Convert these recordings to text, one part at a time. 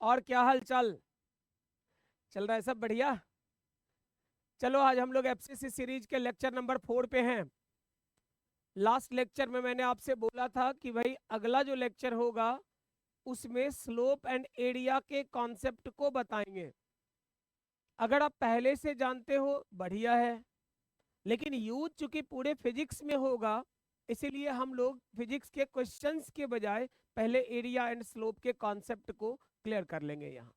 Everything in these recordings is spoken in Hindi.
और क्या हाल चाल चल रहा है? सब बढ़िया। चलो आज हम लोग एफसीसी सीरीज के लेक्चर नंबर 4 पे हैं। लास्ट लेक्चर में मैंने आपसे बोला था कि भाई अगला जो लेक्चर होगा उसमें स्लोप एंड एरिया के कॉन्सेप्ट को बताएंगे। अगर आप पहले से जानते हो बढ़िया है, लेकिन यूज चूंकि पूरे फिजिक्स में होगा, इसीलिए हम लोग फिजिक्स के क्वेश्चंस के बजाय पहले एरिया एंड स्लोप के कॉन्सेप्ट को क्लियर कर लेंगे। यहाँ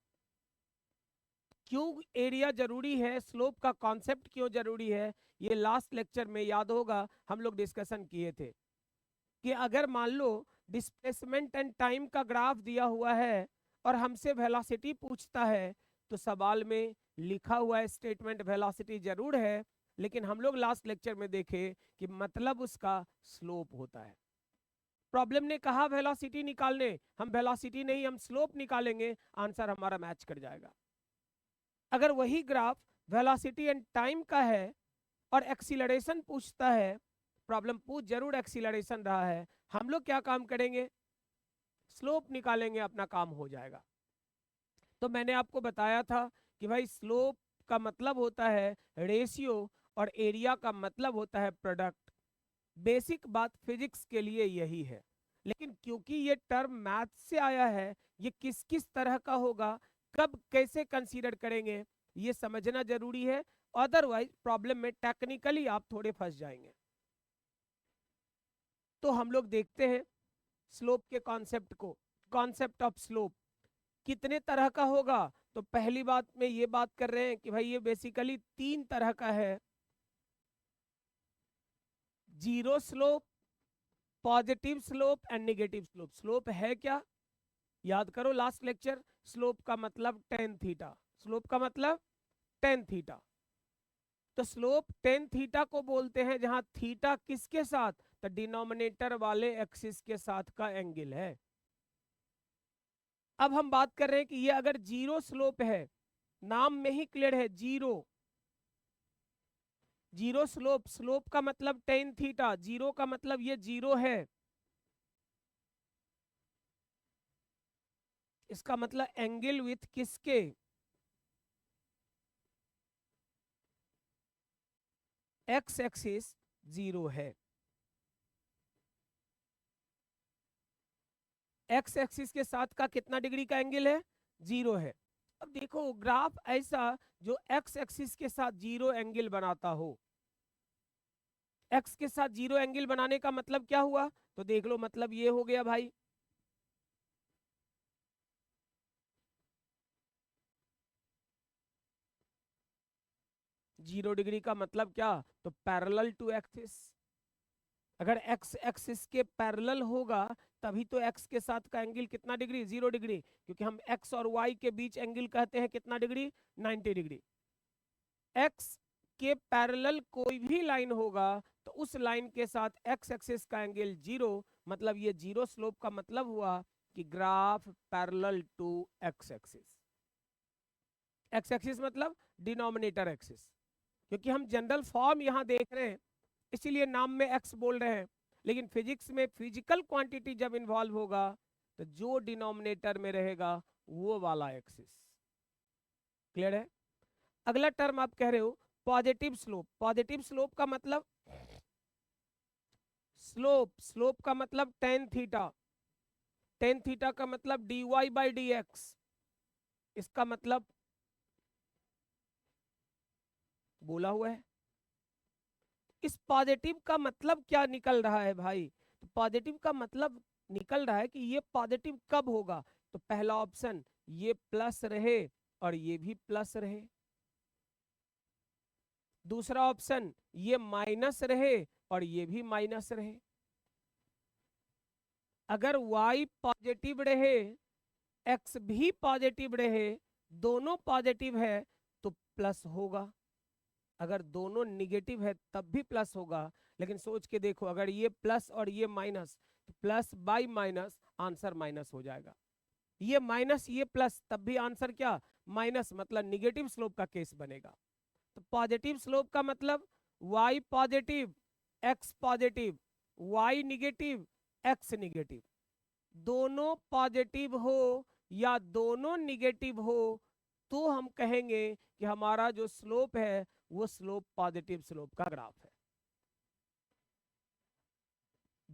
क्यों एरिया जरूरी है, स्लोप का कॉन्सेप्ट क्यों जरूरी है, ये लास्ट लेक्चर में याद होगा हम लोग डिस्कशन किए थे कि अगर मान लो डिस्प्लेसमेंट एंड टाइम का ग्राफ दिया हुआ है और हमसे वेलोसिटी पूछता है, तो सवाल में लिखा हुआ है स्टेटमेंट वेलोसिटी जरूर है, लेकिन हम लोग लास्ट लेक्चर में देखे कि मतलब उसका स्लोप होता है। प्रॉब्लम ने कहा वेलोसिटी निकालने, हम वेलोसिटी नहीं हम स्लोप निकालेंगे, आंसर हमारा मैच कर जाएगा। अगर वही ग्राफ वेलोसिटी एंड टाइम का है और एक्सीलरेशन पूछता है, प्रॉब्लम पूछ जरूर एक्सीलरेशन रहा है, हम लोग क्या काम करेंगे? स्लोप निकालेंगे, अपना काम हो जाएगा। तो मैंने आपको बताया था कि भाई स्लोप का मतलब होता है रेशियो और एरिया का मतलब होता है प्रोडक्ट। बेसिक बात फिजिक्स के लिए यही है, लेकिन क्योंकि ये टर्म मैथ से आया है, ये किस किस तरह का होगा, कब कैसे कंसीडर करेंगे, ये समझना जरूरी है। अदरवाइज प्रॉब्लम में टेक्निकली आप थोड़े फंस जाएंगे। तो हम लोग देखते हैं स्लोप के कॉन्सेप्ट को। कॉन्सेप्ट ऑफ स्लोप कितने तरह का होगा? तो पहली बात में ये बात कर रहे हैं कि भाई ये बेसिकली 3 तरह का है। Zero slope, positive slope and negative slope. Slope है क्या? याद करो लास्ट लेक्चर, स्लोप का मतलब टेन थीटा। स्लोप का मतलब टेन थीटा। तो स्लोप टेन थीटा को बोलते हैं जहां थीटा किसके साथ? तो डिनोमिनेटर वाले एक्सिस के साथ का एंगल है। अब हम बात कर रहे हैं कि ये अगर जीरो स्लोप है, नाम में ही क्लियर है जीरो। जीरो स्लोप, स्लोप का मतलब टेन थीटा, जीरो का मतलब ये जीरो है। इसका मतलब एंगल विथ किसके? एक्स एक्सिस जीरो है। एक्स एक्सिस के साथ का कितना डिग्री का एंगल है? जीरो है। अब देखो ग्राफ ऐसा जो एक्स एक्सिस के साथ जीरो एंगल बनाता हो। एक्स के साथ जीरो एंगल बनाने का मतलब क्या हुआ? तो देख लो, मतलब ये हो गया भाई, जीरो डिग्री का मतलब क्या? तो पैरेलल टू एक्सिस। अगर एक्स एक्सिस के पैरेलल होगा तभी तो एक्स के साथ का एंगल कितना डिग्री? जीरो डिग्री, क्योंकि हम एक्स और वाई के बीच एंगल कहते हैं कितना डिग्री? 90 डिग्री। एक्स के पैरेलल कोई भी लाइन होगा तो उस लाइन के साथ एक्स एक्सिस का एंगल जीरो, मतलब ये जीरो स्लोप का मतलब हुआ कि graph parallel to X axis. X axis मतलब डिनोमिनेटर एक्सिस, क्योंकि हम जनरल फॉर्म यहां देख रहे हैं इसीलिए नाम में एक्स बोल रहे हैं, लेकिन फिजिक्स में फिजिकल क्वांटिटी जब इन्वॉल्व होगा तो जो डिनोमिनेटर में रहेगा वो वाला एक्सिस। क्लियर है? अगला टर्म आप कह रहे हो पॉजिटिव स्लोप। पॉजिटिव स्लोप का मतलब स्लोप, स्लोप का मतलब टेन थीटा। टेन थीटा का मतलब D Y by D X. इसका मतलब बोला हुआ है। इस पॉजिटिव का मतलब क्या निकल रहा है भाई? तो पॉजिटिव का मतलब निकल रहा है कि ये पॉजिटिव कब होगा? तो पहला ऑप्शन ये प्लस रहे और ये भी प्लस रहे। दूसरा ऑप्शन ये माइनस रहे और ये भी माइनस रहे। अगर y पॉजिटिव रहे, x भी पॉजिटिव रहे, दोनों पॉजिटिव है तो प्लस होगा। अगर दोनों निगेटिव है तब भी प्लस होगा। लेकिन सोच के देखो, अगर ये प्लस और ये माइनस, तो plus by minus answer minus हो जाएगा। ये माइनस ये प्लस तब भी आंसर क्या? माइनस, मतलब निगेटिव स्लोप का केस बनेगा। तो पॉजिटिव स्लोप का मतलब y positive, x positive, y negative, x negative, दोनों पॉजिटिव हो या दोनों निगेटिव हो तो हम कहेंगे कि हमारा जो स्लोप है वो स्लोप पॉजिटिव स्लोप का ग्राफ है।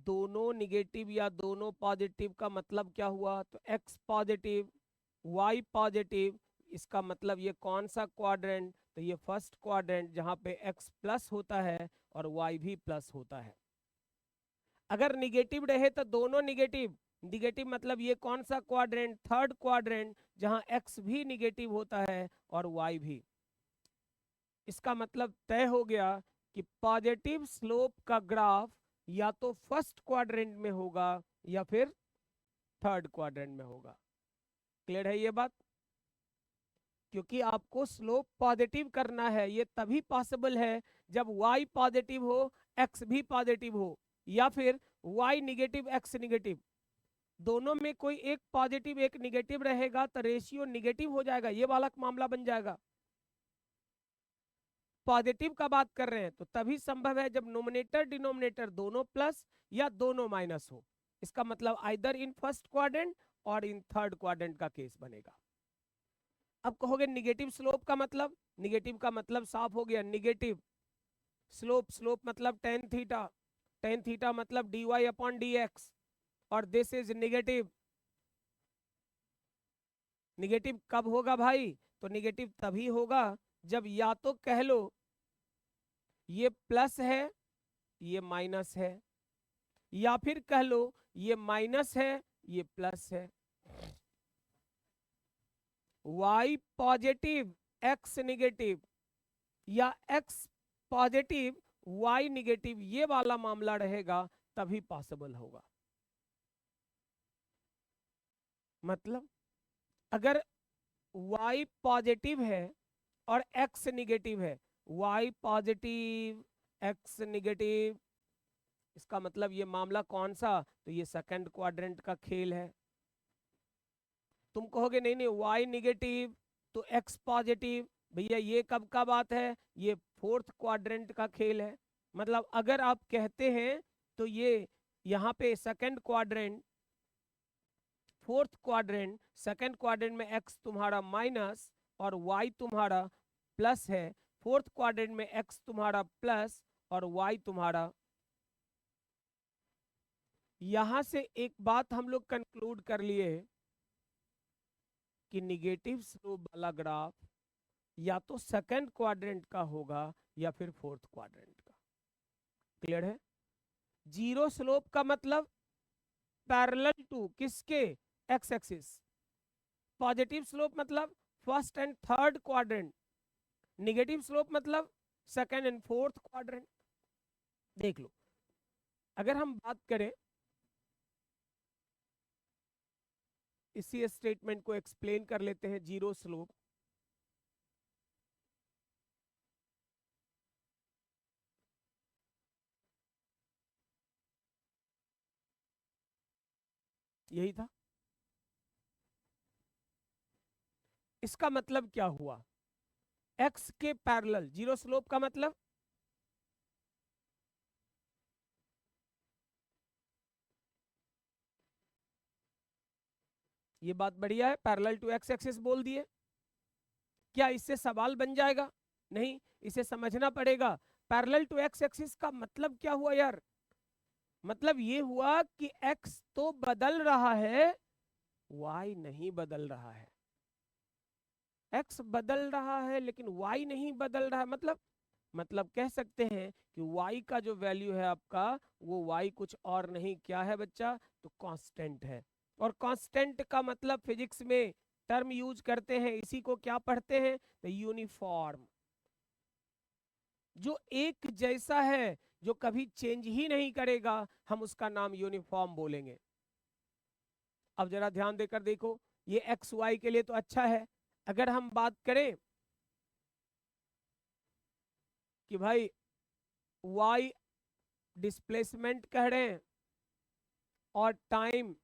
दोनों निगेटिव या दोनों पॉजिटिव का मतलब क्या हुआ? तो x पॉजिटिव y पॉजिटिव, इसका मतलब ये कौन सा क्वाड्रेंट? तो ये फर्स्ट क्वाड्रेंट जहां पे x प्लस होता है और y भी प्लस होता है। अगर निगेटिव रहे तो दोनों निगेटिव, निगेटिव मतलब ये कौन सा क्वाड्रेंट? थर्ड क्वाड्रेंट जहां x भी निगेटिव होता है और y भी। इसका मतलब तय हो गया कि पॉजिटिव स्लोप का ग्राफ या तो फर्स्ट क्वाड्रेंट में होगा या फिर थर्ड क्वाड्रेंट में होगा। क्लियर है ये बात? क्योंकि आपको स्लोप पॉजिटिव करना है, ये तभी पॉसिबल है जब y पॉजिटिव हो x भी पॉजिटिव हो, या फिर y निगेटिव x निगेटिव। दोनों में कोई एक पॉजिटिव एक निगेटिव रहेगा तो रेशियो निगेटिव हो जाएगा, ये वाला मामला बन जाएगा। पॉजिटिव का बात कर रहे हैं तो तभी संभव है जब नोमिनेटर डिनोमिनेटर दोनों प्लस या दोनों माइनस हो। इसका मतलब आइदर इन फर्स्ट क्वाड्रेंट और इन थर्ड क्वाड्रेंट का केस बनेगा। अब कहोगे निगेटिव स्लोप का मतलब? निगेटिव का मतलब साफ हो गया, निगेटिव स्लोप, स्लोप मतलब टेन थीटा, टेन थीटा मतलब dy अपॉन dx, और दिस इज निगेटिव। निगेटिव कब होगा भाई? तो निगेटिव तभी होगा जब या तो कह लो ये प्लस है ये माइनस है, या फिर कह लो ये माइनस है ये प्लस है। y पॉजिटिव x निगेटिव या x पॉजिटिव y निगेटिव, ये वाला मामला रहेगा तभी पॉसिबल होगा। मतलब अगर y पॉजिटिव है और x निगेटिव है, y पॉजिटिव x निगेटिव, इसका मतलब ये मामला कौन सा? तो ये सेकंड क्वाड्रेंट का खेल है। तुम कहोगे नहीं नहीं y निगेटिव तो x पॉजिटिव, भैया ये कब का बात है? ये फोर्थ क्वाड्रेंट का खेल है। मतलब अगर आप कहते हैं तो ये यहाँ पे second quadrant, fourth quadrant, second quadrant में x तुम्हारा माइनस और y तुम्हारा प्लस है, फोर्थ क्वाड्रेंट में x तुम्हारा प्लस और y तुम्हारा। यहां से एक बात हम लोग कंक्लूड कर लिए कि निगेटिव स्लोप वाला ग्राफ या तो सेकंड क्वाड्रेंट का होगा या फिर फोर्थ क्वाड्रेंट का। क्लियर है? जीरो स्लोप का मतलब पैरेलल टू किसके? X axis. पॉजिटिव स्लोप मतलब first and third quadrant, negative slope मतलब सेकंड एंड फोर्थ क्वाड्रेंट। देख लो, अगर हम बात करें इसी स्टेटमेंट को एक्सप्लेन कर लेते हैं, जीरो स्लोप। यही था। इसका मतलब क्या हुआ? एक्स के पैरेलल जीरो स्लोप का मतलब ये बात बढ़िया है, पैरेलल टू एक्स एक्सिस बोल दिए। क्या इससे सवाल बन जाएगा? नहीं, इसे समझना पड़ेगा। पैरेलल टू एक्स एक्सिस का मतलब क्या हुआ यार? मतलब ये हुआ कि एक्स तो बदल रहा है, वाई नहीं बदल रहा है। एक्स बदल रहा है लेकिन वाई नहीं बदल रहा है। मतलब कह सकते हैं कि y का जो वैल्यू है आपका, वो y कुछ और नहीं क्या है बच्चा? तो कांस्टेंट है। और कांस्टेंट का मतलब फिजिक्स में टर्म यूज करते हैं, इसी को क्या पढ़ते हैं? तो यूनिफॉर्म। जो एक जैसा है, जो कभी चेंज ही नहीं करेगा, हम उसका नाम यूनिफॉर्म बोलेंगे। अब जरा ध्यान देकर देखो, ये एक्स वाई के लिए तो अच्छा है। अगर हम बात करें कि भाई y डिस्प्लेसमेंट कह रहे हैं और टाइम,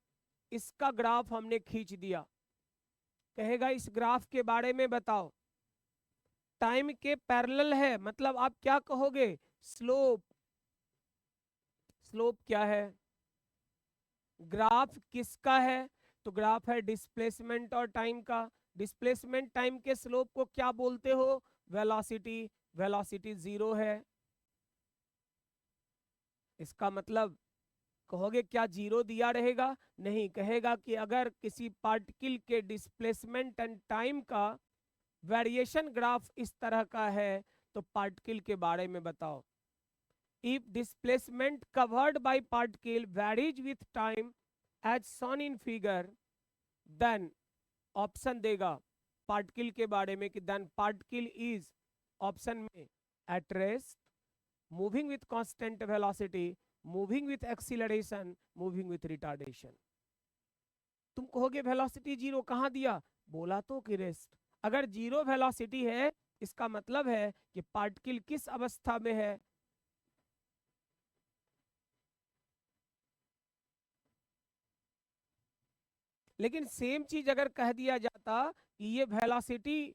इसका ग्राफ हमने खींच दिया, कहेगा इस ग्राफ के बारे में बताओ। टाइम के पैरेलल है, मतलब आप क्या कहोगे? स्लोप। स्लोप क्या है? ग्राफ किसका है? तो ग्राफ है डिस्प्लेसमेंट और टाइम का। डिस्प्लेसमेंट टाइम के स्लोप को क्या बोलते हो? वेलोसिटी। वेलोसिटी 0 है। इसका मतलब कहोगे क्या 0 दिया रहेगा? नहीं, कहेगा कि अगर किसी पार्टिकल के डिस्प्लेसमेंट एंड टाइम का वेरिएशन ग्राफ इस तरह का है तो पार्टिकल के बारे में बताओ। If displacement covered by particle varies with time as shown in figure, then option देगा पार्टिकल के बारे में कि देन पार्टिकल इज ऑप्शन में at rest, moving with constant velocity, moving with acceleration, moving with retardation. तुम कहोगे वेलोसिटी 0 कहां दिया? बोला तो कि रेस्ट। अगर 0 वेलोसिटी है इसका मतलब है कि पार्टिकल किस अवस्था में है? लेकिन सेम चीज अगर कह दिया जाता कि ये वेलोसिटी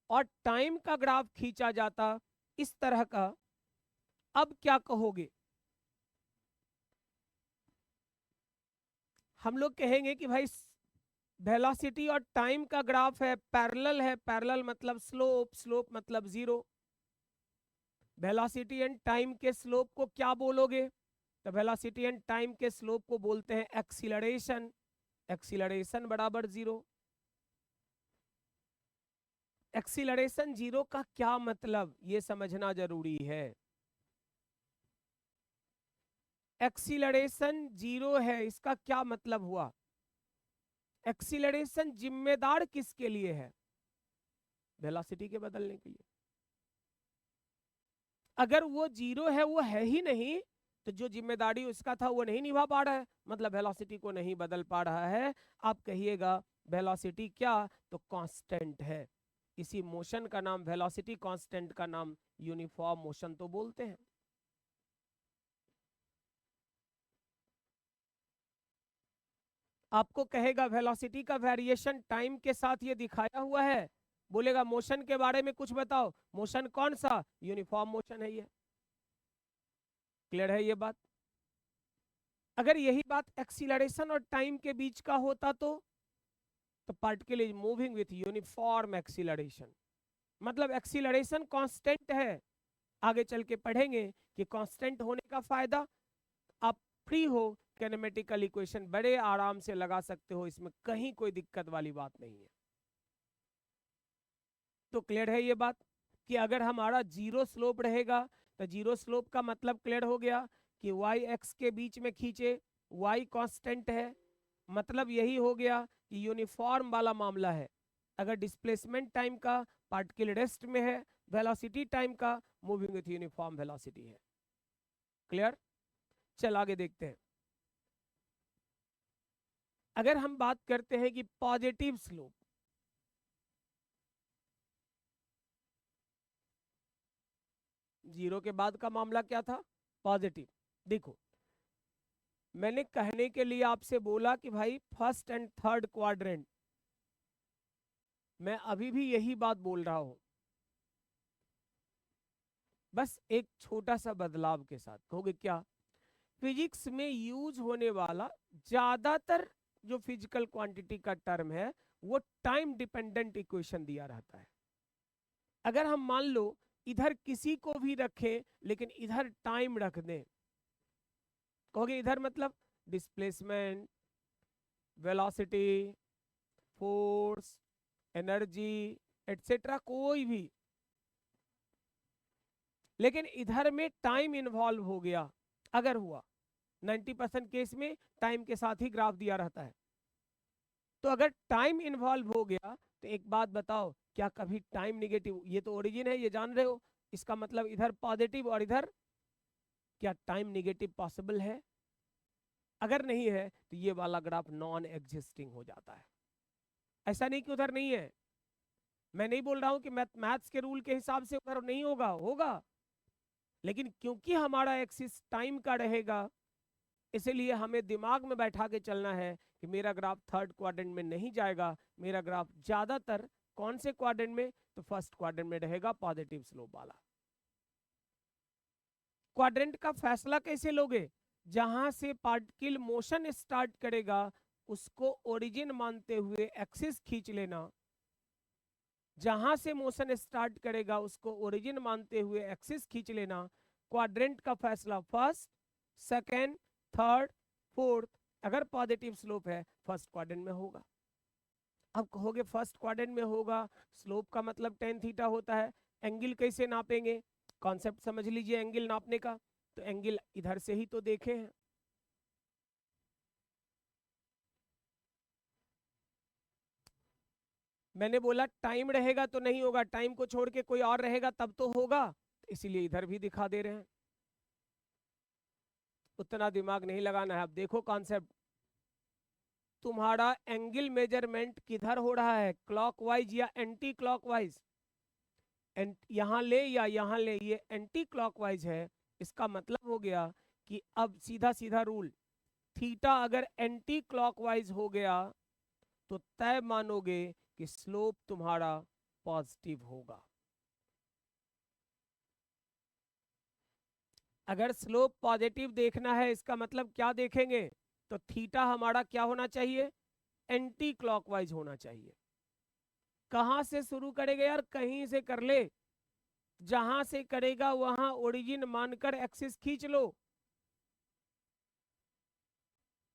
और टाइम का ग्राफ खींचा जाता इस तरह का, अब क्या कहोगे? हम लोग कहेंगे कि भाई वेलोसिटी और टाइम का ग्राफ है, पैरेलल है। पैरेलल मतलब स्लोप, स्लोप मतलब 0। वेलोसिटी एंड टाइम के स्लोप को क्या बोलोगे? तो वेलोसिटी एंड टाइम के स्लोप को बोलते हैं एक्सीलरेशन। एक्सीलरेशन बराबर 0। एक्सीलरेशन 0 का क्या मतलब ये समझना जरूरी है। एक्सीलरेशन 0 है इसका क्या मतलब हुआ? एक्सीलरेशन जिम्मेदार किसके लिए है? वेलोसिटी के बदलने के लिए। अगर वो 0 है, वो है ही नहीं, तो जो जिम्मेदारी उसका था वो नहीं निभा पा रहा है, मतलब वेलोसिटी को नहीं बदल पा रहा है। आप कहिएगा वेलोसिटी क्या? तो कांस्टेंट है। इसी मोशन का नाम, वेलोसिटी कांस्टेंट का नाम यूनिफॉर्म मोशन तो बोलते हैं। आपको कहेगा वेलोसिटी का वेरिएशन टाइम के साथ ये दिखाया हुआ है, बोलेगा मोशन के बारे में कुछ बताओ। मोशन कौन सा? यूनिफॉर्म मोशन है ये। क्लियर है ये बात? अगर यही बात एक्सीलरेशन और टाइम के बीच का होता तो particle is moving with uniform acceleration, मतलब एक्सीलरेशन कांस्टेंट है। आगे चल के पढ़ेंगे कि कांस्टेंट होने का फायदा, आप फ्री हो, कैनेमेटिकल इक्वेशन बड़े आराम से लगा सकते हो, इसमें कहीं कोई दिक्कत वाली बात नहीं है। तो क्लियर है ये बात कि अगर हमारा 0 स्लोप रहेगा तो 0 स्लोप का मतलब क्लियर हो गया कि y x के बीच में खींचे, y कांस्टेंट है, मतलब यही हो गया कि यूनिफॉर्म वाला मामला है। अगर डिस्प्लेसमेंट टाइम का, पार्टिकल रेस्ट में है, वेलोसिटी टाइम का, मूविंग विथ यूनिफॉर्म वेलोसिटी है। क्लियर? चल आगे देखते हैं। अगर हम बात करते हैं कि पॉजिटिव स्लोप, जीरो के बाद का मामला क्या था? पॉजिटिव। देखो, मैंने कहने के लिए आपसे बोला कि भाई फर्स्ट एंड थर्ड क्वाड्रेंट, मैं अभी भी यही बात बोल रहा हूं, बस एक छोटा सा बदलाव के साथ। कहोगे क्या? फिजिक्स में यूज होने वाला ज्यादातर जो फिजिकल क्वांटिटी का टर्म है वो टाइम डिपेंडेंट इक्वेशन दिया रहता है। अगर हम मान लो इधर किसी को भी रखें लेकिन इधर टाइम रख दें, कहोगे इधर मतलब displacement, velocity, force, energy etcetera कोई भी, लेकिन इधर में टाइम इन्वॉल्व हो गया, अगर हुआ 90% केस में टाइम के साथ ही ग्राफ दिया रहता है। तो अगर टाइम इन्वॉल्व हो गया तो एक बात बताओ, क्या कभी टाइम निगेटिव, ये तो ओरिजिन है ये जान रहे हो, इसका मतलब इधर पॉजिटिव और इधर, क्या टाइम निगेटिव पॉसिबल है? अगर नहीं है तो ये वाला ग्राफ नॉन एग्जिस्टिंग हो जाता है। ऐसा नहीं कि उधर नहीं है, मैं नहीं बोल रहा हूं कि मैथ्स के रूल के हिसाब से उधर नहीं होगा, होगा, लेकिन क्योंकि हमारा एक्सिस टाइम का रहेगा इसलिए हमें दिमाग में बैठा के चलना है कि मेरा ग्राफ थर्ड क्वाड्रेंट में नहीं जाएगा, मेरा ग्राफ ज्यादातर कौन से क्वाड्रेंट में? तो फर्स्ट क्वाड्रेंट में रहेगा, पॉजिटिव स्लोप वाला। क्वाड्रेंट का फैसला कैसे लोगे? जहां से पार्टिकल मोशन स्टार्ट करेगा उसको ओरिजिन मानते हुए एक्सिस खींच लेना, जहां से मोशन स्टार्ट करेगा उसको ओरिजिन मानते हुए एक्सिस खींच लेना। क्वाड्रेंट का फैसला फर्स्ट, सेकेंड, थर्ड, फोर्थ, अगर पॉजिटिव स्लोप है फर्स्ट क्वाड्रेंट में होगा। अब कहोगे फर्स्ट क्वाड्रेंट में होगा, स्लोप का मतलब टेन थीटा होता है, एंगल कैसे नापेंगे? कॉन्सेप्ट समझ लीजिए एंगल नापने का। तो एंगल इधर से ही तो देखे हैं, मैंने बोला टाइम रहेगा तो नहीं होगा, टाइम को छोड़ के कोई और रहेगा तब तो होगा, इसीलिए इधर भी दिखा दे रहे हैं। उतना दिमाग नहीं लगाना है। अब देखो कॉन्सेप्ट, तुम्हारा एंगल मेजरमेंट किधर हो रहा है, क्लॉकवाइज या एंटी क्लॉकवाइज? यहां ले या यहां ले, ये एंटी क्लॉकवाइज है। इसका मतलब हो गया कि अब सीधा सीधा रूल, थीटा अगर एंटी क्लॉकवाइज हो गया तो तय मानोगे कि स्लोप तुम्हारा पॉजिटिव होगा। अगर स्लोप पॉजिटिव देखना है इसका मतलब क्या देखेंगे, तो थीटा हमारा क्या होना चाहिए, एंटी क्लॉकवाइज होना चाहिए। कहां से शुरू करेगा यार, कहीं से कर ले, जहां से करेगा वहां ओरिजिन मानकर एक्सिस खींच लो,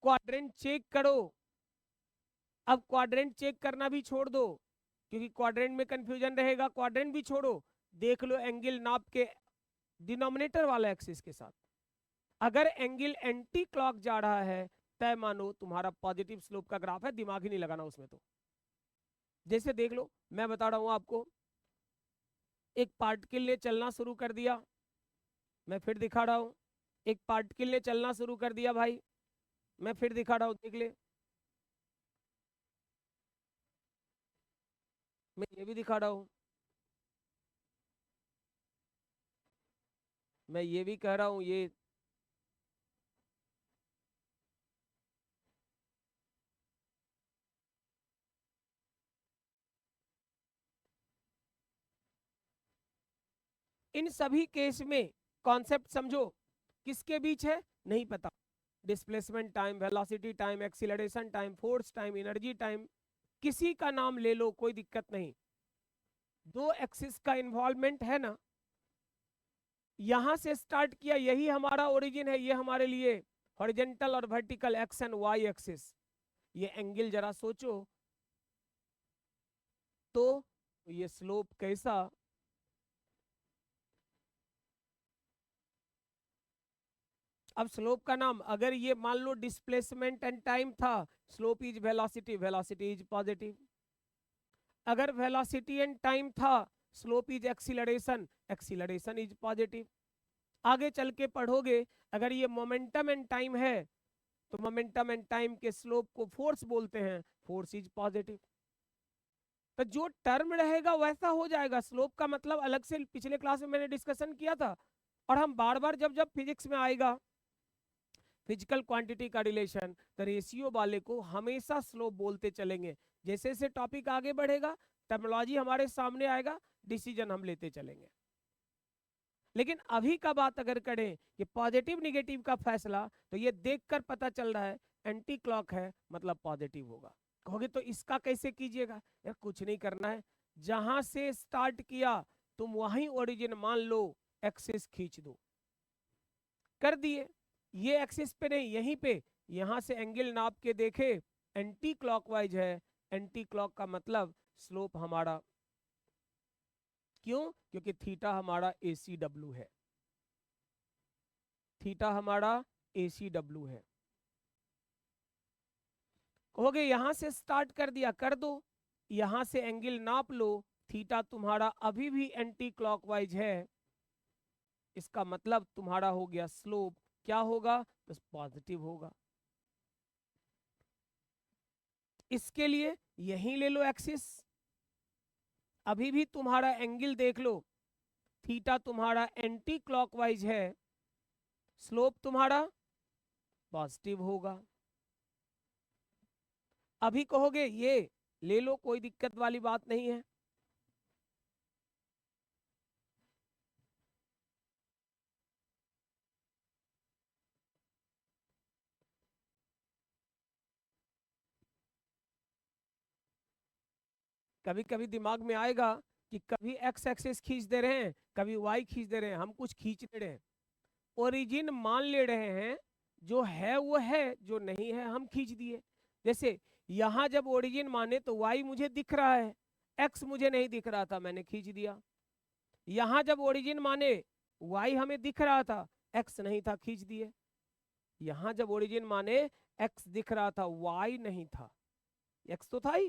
क्वाड्रेंट चेक करो। अब क्वाड्रेंट चेक करना भी छोड़ दो, क्योंकि क्वाड्रेंट में कंफ्यूजन रहेगा, क्वाड्रेंट भी छोड़ो, देख लो एंगल नाप के डिनोमिनेटर वाला एक्सिस के साथ। अगर एंगल एंटी क्लॉक जा रहा है तय मानो तुम्हारा पॉजिटिव स्लोप का ग्राफ है, दिमाग ही नहीं लगाना उसमें। तो जैसे देख लो, मैं बता रहा हूं आपको, एक पार्टिकल ने चलना शुरू कर दिया, मैं फिर दिखा रहा हूं, एक पार्टिकल ने चलना शुरू कर दिया भाई, मैं फिर दिखा रहा हूं, देख ले, मैं ये भी दिखा रहा हूं, मैं ये भी कह रहा हूं, ये इन सभी केस में कॉन्सेप्ट समझो, किसके बीच है नहीं पता, displacement time, velocity time, acceleration time, force time, energy time, किसी का नाम ले लो कोई दिक्कत नहीं, दो एक्सिस का इन्वॉल्वमेंट है ना, यहां से स्टार्ट किया, यही हमारा ओरिजिन है, ये हमारे लिए हॉरिजेंटल और vertical X and Y axis, ये एंगल जरा सोचो तो ये स्लोप कैसा, अब स्लोप का नाम, अगर ये मान लो डिस्प्लेसमेंट एंड टाइम था, slope is velocity, velocity is positive. अगर वेलोसिटी एंड टाइम था, slope is acceleration, acceleration is positive. आगे चल के पढ़ोगे, अगर ये मोमेंटम एंड टाइम है तो मोमेंटम एंड टाइम के स्लोप को फोर्स बोलते हैं, फोर्स इज पॉजिटिव। तो जो टर्म रहेगा वैसा हो जाएगा, स्लोप का मतलब अलग से पिछले क्लास में मैंने डिस्कशन किया था, और हम बार बार जब जब फिजिक्स में आएगा फिजिकल क्वांटिटी का रिलेशन, तो रेशियो वाले को हमेशा स्लोप बोलते चलेंगे। जैसे जैसे टॉपिक आगे बढ़ेगा, टर्मिनोलॉजी हमारे सामने आएगा, डिसीजन हम लेते चलेंगे। लेकिन अभी का बात अगर करें कि पॉजिटिव निगेटिव का फैसला, तो ये देखकर पता चल रहा है एंटी क्लॉक है मतलब पॉजिटिव होगा। कहोगे तो इसका कैसे कीजिएगा, यार कुछ नहीं करना है, जहां से स्टार्ट किया तुम वहीं ओरिजिन मान लो, एक्सिस खींच दो, कर दिए। ये एक्सिस पे नहीं, यहीं पे, यहां से एंगल नाप के देखे, एंटी क्लॉकवाइज है, एंटी क्लॉक का मतलब स्लोप हमारा, क्यों, क्योंकि थीटा हमारा ACW है, थीटा हमारा ACW है। कहोगे यहां से स्टार्ट कर दिया, कर दो, यहां से एंगल नाप लो, थीटा तुम्हारा अभी भी एंटी क्लॉकवाइज है, इसका मतलब तुम्हारा हो गया स्लोप क्या होगा, बस पॉजिटिव होगा। इसके लिए यहीं ले लो एक्सिस, अभी भी तुम्हारा एंगल देख लो, थीटा तुम्हारा एंटी क्लॉकवाइज है, स्लोप तुम्हारा पॉजिटिव होगा। अभी कहोगे ये ले लो, कोई दिक्कत वाली बात नहीं है, कभी कभी दिमाग में आएगा कि कभी एक्स एक्सिस खींच दे रहे हैं, कभी वाई खींच दे रहे हैं, हम कुछ खींच ले रहे हैं, ओरिजिन मान ले रहे हैं, जो है वो है, जो नहीं है हम खींच दिए। जैसे यहां जब ओरिजिन माने तो वाई मुझे दिख रहा है, एक्स मुझे नहीं दिख रहा था, मैंने खींच दिया। यहां जब ओरिजिन माने वाई हमें दिख रहा था, एक्स नहीं था, खींच दिए। यहां जब ओरिजिन माने एक्स दिख रहा था, वाई नहीं था, एक्स तो था ही,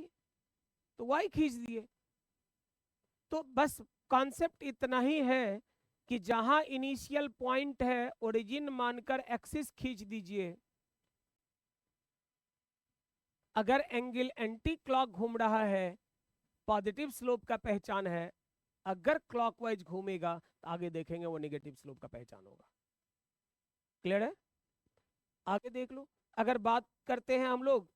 तो वाई खींच दिए। तो बस कॉन्सेप्ट इतना ही है कि जहां इनिशियल पॉइंट है ओरिजिन मानकर एक्सिस खींच दीजिए। अगर एंगल एंटी क्लॉक घूम रहा है, पॉजिटिव स्लोप का पहचान है। अगर क्लॉकवाइज घूमेगा तो आगे देखेंगे वो नेगेटिव स्लोप का पहचान होगा। क्लियर है? आगे देख लो। अगर बात करते हैं हम लोग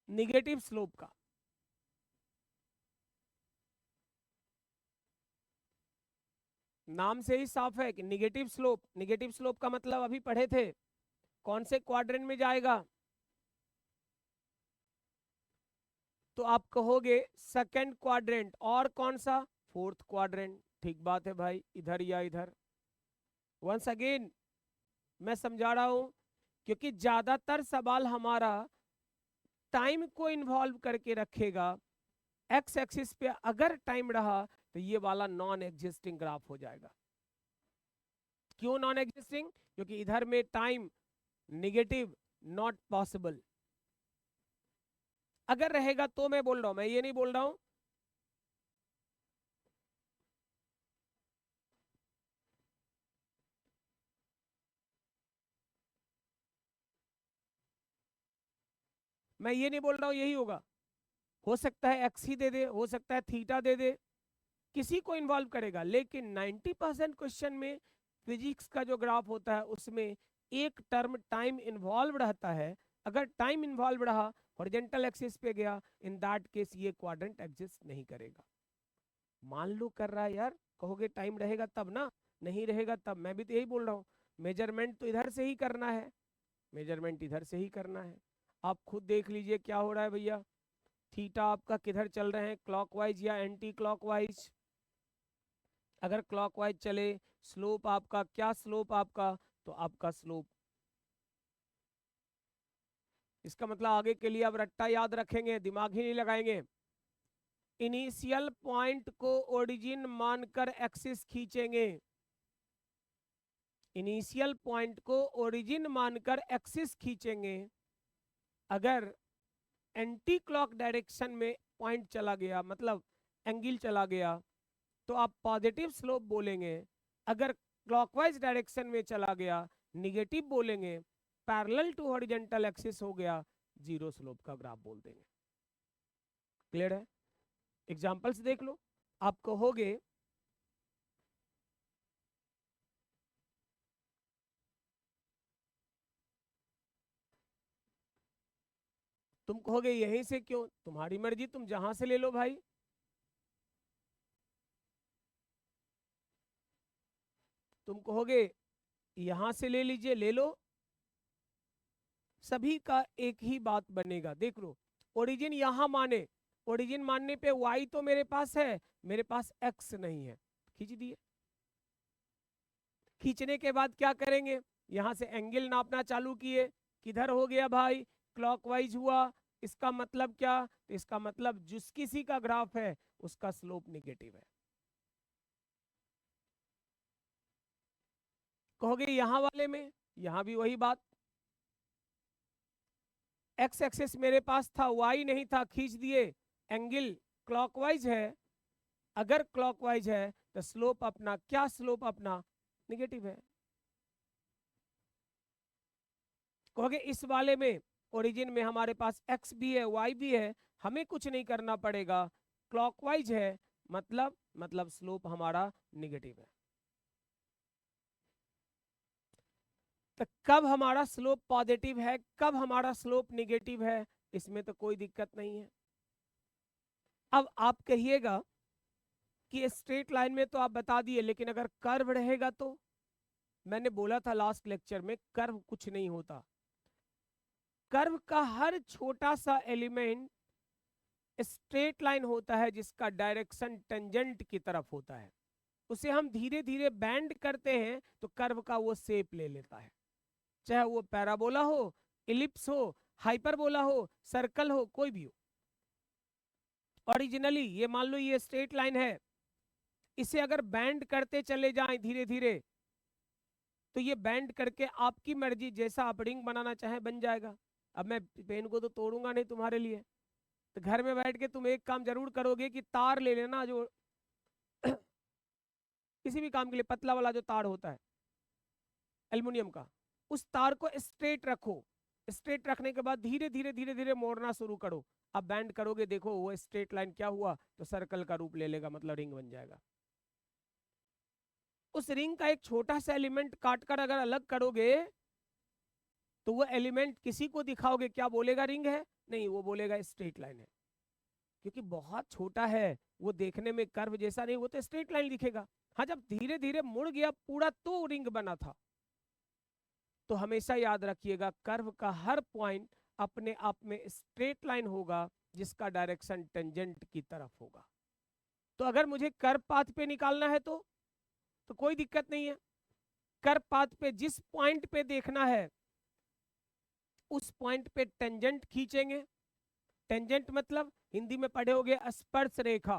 निगेटिव स्लोप का, नाम से ही साफ है कि निगेटिव स्लोप। निगेटिव स्लोप का मतलब अभी पढ़े थे, कौन से क्वाड्रेंट में जाएगा? तो आप कहोगे सेकंड क्वाड्रेंट, और कौन सा? Fourth quadrant. ठीक बात है भाई, इधर या इधर। वंस अगेन मैं समझा रहा हूं, क्योंकि ज्यादातर सवाल हमारा टाइम को इन्वॉल्व करके रखेगा। एक्स एक्सिस पे अगर टाइम रहा तो ये वाला नॉन एग्जिस्टिंग ग्राफ हो जाएगा। क्यों नॉन एग्जिस्टिंग? क्योंकि इधर में टाइम निगेटिव, नॉट पॉसिबल। अगर रहेगा तो मैं बोल रहा हूं, मैं ये नहीं बोल रहा हूं। मैं ये नहीं बोल रहा हूं यही होगा, हो सकता है एक्स ही दे दे, हो सकता है थीटा दे दे, किसी को इन्वॉल्व करेगा। लेकिन 90% क्वेश्चन में फिजिक्स का जो ग्राफ होता है उसमें एक टर्म टाइम इन्वॉल्व रहता है। अगर टाइम इन्वॉल्व रहा, हॉरिजॉन्टल एक्सिस पे गया, इन दैट केस ये क्वाड्रेंट एग्जिस्ट नहीं करेगा। मान लो कर रहा है यार, कहोगे टाइम रहेगा तब ना, नहीं रहेगा तब। मैं भी तो यही बोल रहा हूँ, मेजरमेंट तो इधर से ही करना है, मेजरमेंट इधर से ही करना है। आप खुद देख लीजिए क्या हो रहा है भैया। थीटा आपका किधर चल रहे हैं, क्लॉकवाइज या एंटी क्लॉकवाइज? अगर क्लॉकवाइज चले, स्लोप आपका क्या? स्लोप आपका, तो आपका स्लोप, इसका मतलब आगे के लिए आप रट्टा याद रखेंगे, दिमाग ही नहीं लगाएंगे। इनिशियल पॉइंट को ओरिजिन मानकर एक्सिस खींचेंगे। इनिशियल पॉइंट को ओरिजिन मानकर एक्सिस खींचेंगे। अगर एंटी क्लॉक डायरेक्शन में पॉइंट चला गया, मतलब एंगल चला गया, तो आप पॉजिटिव स्लोप बोलेंगे। अगर क्लॉकवाइज डायरेक्शन में चला गया, निगेटिव बोलेंगे। पैरेलल टू हॉरिजॉन्टल एक्सिस हो गया, जीरो स्लोप का ग्राफ बोल देंगे। क्लियर है? एग्जांपल्स देख लो। आप कहोगे तुम कहोगे यहीं से क्यों? तुम्हारी मर्जी, तुम जहां से ले लो भाई। तुम कहोगे यहां से ले लीजिए, ले लो। सभी का एक ही बात बनेगा। देख लो, ओरिजिन यहां माने, ओरिजिन मानने पे वाई तो मेरे पास है, मेरे पास एक्स नहीं है, खींच दिए। खींचने के बाद क्या करेंगे? यहां से एंगल नापना चालू किए, किधर हो गया भाई? क्लॉकवाइज हुआ। इसका मतलब क्या? तो इसका मतलब जिस किसी का ग्राफ है उसका स्लोप नेगेटिव है। कहोगे यहां वाले में, यहां भी वही बात। एक्स एक्सिस मेरे पास था, वाई नहीं था, खींच दिए। एंगल क्लॉकवाइज है, अगर क्लॉकवाइज है तो स्लोप अपना क्या? स्लोप अपना नेगेटिव है। कहोगे इस वाले में, ओरिजिन में हमारे पास एक्स भी है, वाई भी है, हमें कुछ नहीं करना पड़ेगा, क्लॉकवाइज है, मतलब स्लोप हमारा नेगेटिव है। तो कब हमारा स्लोप पॉजिटिव है, कब हमारा स्लोप नेगेटिव है, इसमें तो कोई दिक्कत नहीं है। अब आप कहिएगा कि स्ट्रेट लाइन में तो आप बता दिए, लेकिन अगर कर्व रहेगा तो? मैंने बोला था लास्ट लेक्चर में, कर्व कुछ नहीं होता। कर्व का हर छोटा सा एलिमेंट स्ट्रेट लाइन होता है जिसका डायरेक्शन टेंजेंट की तरफ होता है, उसे हम धीरे धीरे बैंड करते हैं तो कर्व का वो शेप ले लेता है, चाहे वो पैराबोला हो, इलिप्स हो, हाइपरबोला हो, सर्कल हो, कोई भी हो। ओरिजिनली ये मान लो ये स्ट्रेट लाइन है, इसे अगर बैंड करते चले जाएं धीरे धीरे तो ये बैंड करके आपकी मर्जी जैसा आप रिंग बनाना चाहे बन जाएगा। अब मैं पेन को तो तोड़ूंगा नहीं तुम्हारे लिए, तो घर में बैठ के तुम एक काम जरूर करोगे कि तार ले लेना, जो किसी भी काम के लिए पतला वाला जो तार होता है एल्युमिनियम का, उस तार को स्ट्रेट रखो, स्ट्रेट रखने के बाद धीरे धीरे धीरे धीरे मोड़ना शुरू करो। अब बैंड करोगे, देखो वो स्ट्रेट लाइन क्या हुआ, तो सर्कल का रूप ले लेगा, मतलब रिंग बन जाएगा। उस रिंग का एक छोटा सा एलिमेंट काटकर अगर अलग करोगे तो वो एलिमेंट किसी को दिखाओगे, क्या बोलेगा रिंग है? नहीं, वो बोलेगा स्ट्रेट लाइन है, क्योंकि बहुत छोटा है, वो देखने में कर्व जैसा नहीं, वो तो स्ट्रेट लाइन दिखेगा। हाँ, जब धीरे धीरे मुड़ गया पूरा तो रिंग बना था। तो हमेशा याद रखिएगा कर्व का हर पॉइंट अपने आप में स्ट्रेट लाइन होगा जिसका डायरेक्शन टेंजेंट की तरफ होगा। तो अगर मुझे कर्व पाथ पे निकालना है तो कोई दिक्कत नहीं है, कर्व पाथ पे जिस पॉइंट पे देखना है उस पॉइंट पे टेंजेंट खींचेंगे। टेंजेंट मतलब हिंदी में पढ़े होगे स्पर्श रेखा,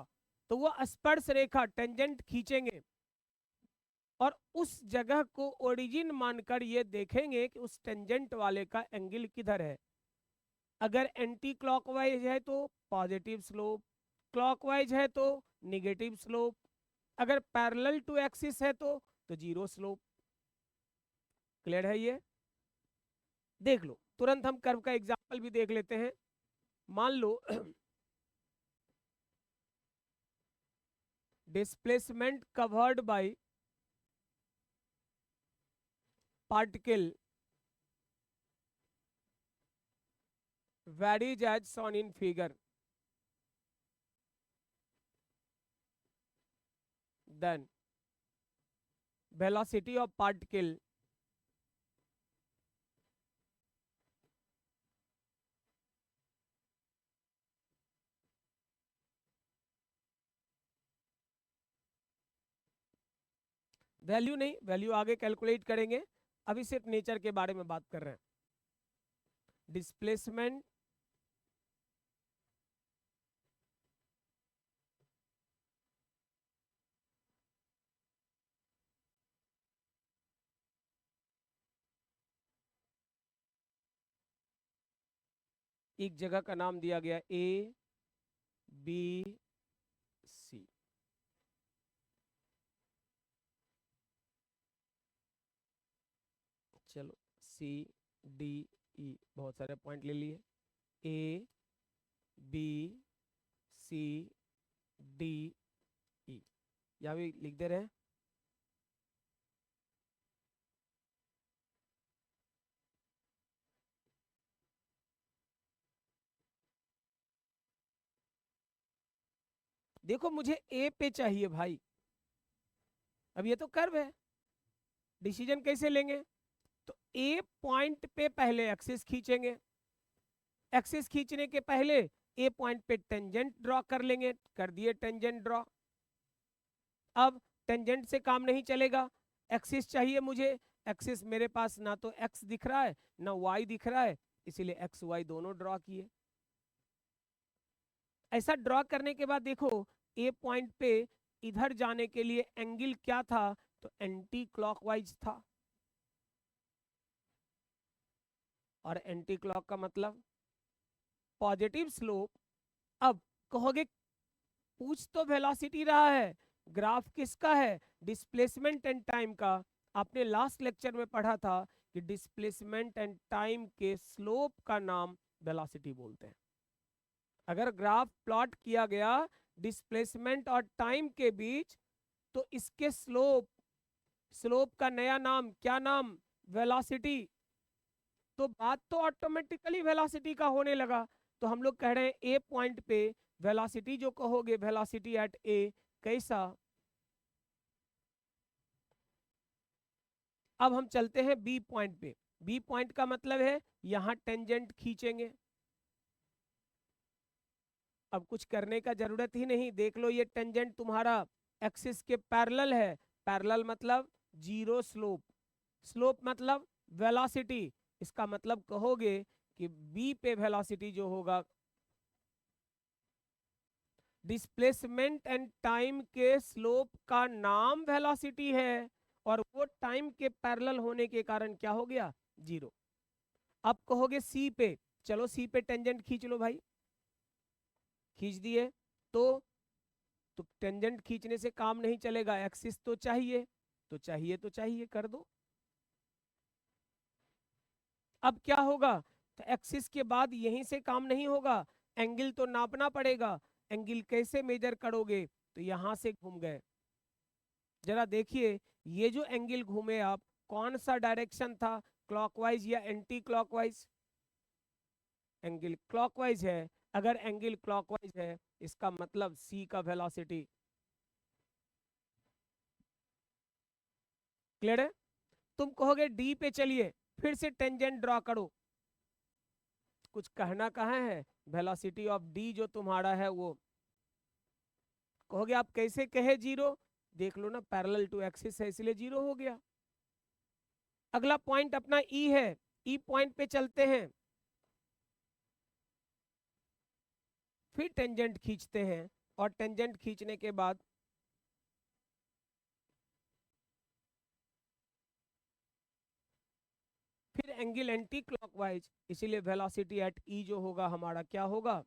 तो वो स्पर्श रेखा टेंजेंट खींचेंगे और उस जगह को ओरिजिन मानकर ये देखेंगे कि उस टेंजेंट वाले का एंगल किधर है। अगर एंटी क्लॉकवाइज है तो पॉजिटिव स्लोप, क्लॉकवाइज है तो निगेटिव स्लोप, अगर पैरेलल टू एक्सिस है तो जीरो स्लोप। क्लियर है? ये देख लो, तुरंत हम कर्व का एग्जांपल भी देख लेते हैं। मान लो displacement covered by particle varies as shown in figure, then velocity of particle value नहीं, वैल्यू आगे कैलकुलेट करेंगे, अभी सिर्फ नेचर के बारे में बात कर रहे हैं। डिस्प्लेसमेंट एक जगह का नाम दिया गया ए बी सी, चलो सी डी ई, बहुत सारे पॉइंट ले लिए, A B C D E, यहाँ भी लिख दे रहे हैं। देखो मुझे ए पे चाहिए भाई, अब ये तो कर्व है, डिसीजन कैसे लेंगे? तो ए पॉइंट पे पहले एक्सिस खींचेंगे, एक्सिस खींचने के पहले ए पॉइंट पे टेंजेंट ड्रॉ कर लेंगे, कर दिए टेंजेंट ड्रॉ। अब टेंजेंट से काम नहीं चलेगा, एक्सिस चाहिए मुझे, एक्सिस मेरे पास ना तो एक्स दिख रहा है ना वाई दिख रहा है, इसीलिए एक्स वाई दोनों ड्रॉ किए। ऐसा ड्रॉ करने के बाद देखो ए पॉइंट पे इधर जाने के लिए एंगल क्या था, तो एंटी क्लॉकवाइज था, और एंटी क्लॉक का मतलब पॉजिटिव स्लोप। अब कहोगे पूछ तो वेलोसिटी रहा है, ग्राफ किसका है? डिस्प्लेसमेंट एंड टाइम का। आपने लास्ट लेक्चर में पढ़ा था कि डिस्प्लेसमेंट एंड टाइम के स्लोप का नाम वेलोसिटी बोलते हैं। अगर ग्राफ प्लॉट किया गया डिस्प्लेसमेंट और टाइम के बीच, तो इसके स्लोप का नया नाम क्या नाम? वेलोसिटी। तो बात तो ऑटोमेटिकली वेलोसिटी का होने लगा। तो हम लोग कह रहे हैं ए पॉइंट पे वेलोसिटी जो कहोगे, वेलोसिटी एट ए कैसा? अब हम चलते हैं बी पॉइंट पे। बी पॉइंट का मतलब है यहां टेंजेंट खींचेंगे। अब कुछ करने का जरूरत ही नहीं, देख लो ये टेंजेंट तुम्हारा एक्सिस के पैरेलल है। पैरेलल मतलब जीरो स्लोप, स्लोप मतलब वेलोसिटी। इसका मतलब कहोगे कि बी पे वेलोसिटी जो होगा, डिस्प्लेसमेंट एंड टाइम के स्लोप का नाम वेलोसिटी है, और वो टाइम के पैरेलल होने के कारण क्या हो गया, जीरो। अब कहोगे सी पे, चलो सी पे टेंजेंट खींच लो भाई, खींच दिए। तो टेंजेंट खींचने से काम नहीं चलेगा, एक्सिस तो चाहिए, तो चाहिए कर दो। अब क्या होगा, तो एक्सिस के बाद यहीं से काम नहीं होगा, एंगल तो नापना पड़ेगा। एंगल कैसे मेजर करोगे, तो यहां से घूम गए। जरा देखिए ये जो एंगल घूमे आप, कौन सा डायरेक्शन था, क्लॉकवाइज या एंटी क्लॉकवाइज? एंगल क्लॉकवाइज है। अगर एंगल क्लॉकवाइज है इसका मतलब सी का वेलोसिटी क्लियर है। तुम कहोगे डी पे चलिए, फिर से टेंजेंट ड्रॉ करो, कुछ कहना कहाँ है, वेलोसिटी ऑफ डी जो तुम्हारा है वो, कहोगे आप कैसे कहे जीरो, देख लो ना पैरेलल टू एक्सिस है इसलिए जीरो हो गया। अगला पॉइंट अपना ई है, ई पॉइंट पे चलते हैं, फिर टेंजेंट खींचते हैं, और टेंजेंट खींचने के बाद फिर एंगल एंटी क्लॉकवाइज, इसीलिए वेलोसिटी एट ई जो होगा हमारा क्या होगा।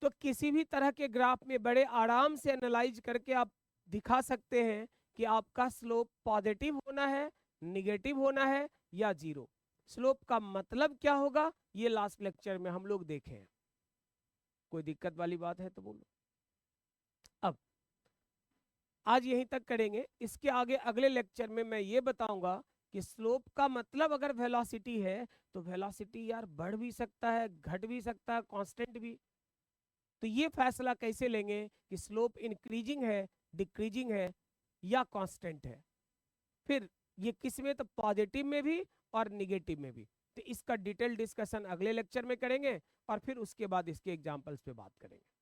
तो किसी भी तरह के ग्राफ में बड़े आराम से एनालाइज करके आप दिखा सकते हैं कि आपका स्लोप पॉजिटिव होना है, निगेटिव होना है, या जीरो। स्लोप का मतलब क्या होगा ये लास्ट लेक्चर में हम लोग देखें। कोई दिक्कत वाली बात है तो बोलो। अब आज यहीं तक करेंगे, इसके आगे अगले लेक्चर में मैं ये बताऊंगा कि स्लोप का मतलब अगर वेलोसिटी है तो वेलोसिटी यार बढ़ भी सकता है, घट भी सकता है, कांस्टेंट भी। तो ये फैसला कैसे लेंगे कि स्लोप इंक्रीजिंग है, डिक्रीजिंग है, या कांस्टेंट है। फिर ये किस में, तो पॉजिटिव में भी और निगेटिव में भी। तो इसका डिटेल डिस्कशन अगले लेक्चर में करेंगे, और फिर उसके बाद इसके एग्जांपल्स पे बात करेंगे।